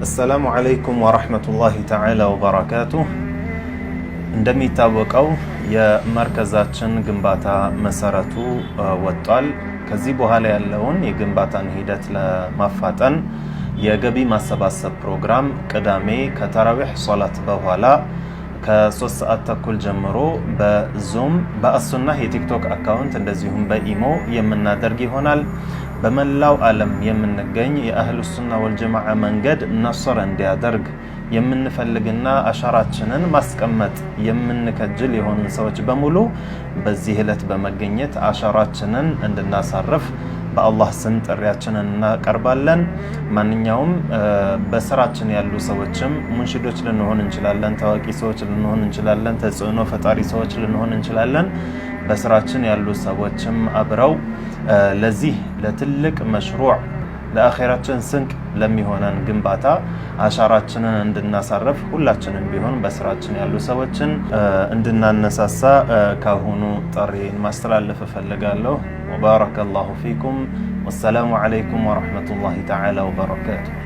السلام عليكم ورحمة الله تعالى وبركاته እንደሚታወቀው የመርከዛችን ግንባታ መሰረቱ ወጥቷል። ከዚህ በኋላ ያለውን የግንባታን ሂደት ለማፋጠን የገቢ ማሰባሰብ ፕሮግራም ቅዳሜ ከተራዊህ ሶላት በኋላ ከ3 ሰዓት ተኩል ጀምሮ በዙም በአሱናህ የቲክቶክ አካውንት እንደዚሁም በኢሞ የምናደርግ ይሆናል። በመላው ዓለም የምንገኝ የአህሉ ሱና ወልጀማዓ መንገድ ነስር እንዲያደርግ የምንፈልግና አሻራችንን ማስቀመጥ የምንከጅል የሆኑ ሰዎች በሙሉ በዚህ ዕለት በመገኘት አሻራችንን እንድናሳርፍ በአላህ ስም ጥሪያችንን እናቀርባለን። ማንኛውም በስራችን ያሉ ሰዎችም ሙንሽዶች ልንሆን እንችላለን፣ ታዋቂ ሰዎች ልንሆን እንችላለን፣ ተጽዕኖ ፈጣሪ ሰዎች ልንሆን እንችላለን። በስራችን ያሉ ሰዎችም አብረው ለዚህ ለትልቅ መሽሩዕ ለአኺራችን ስንቅ ለሚሆነን ግንባታ አሻራችንን እንድናሳርፍ ሁላችንም ቢሆን በስራችን ያሉ ሰዎችን እንድናነሳሳ ካሁኑ ጥሪን ማስተላለፍ እፈልጋለሁ። ወባረከላሁ ፊኩም ወሰላሙ አለይኩም ወራህመቱላሂ ተዓላ ወበረካቱሁ።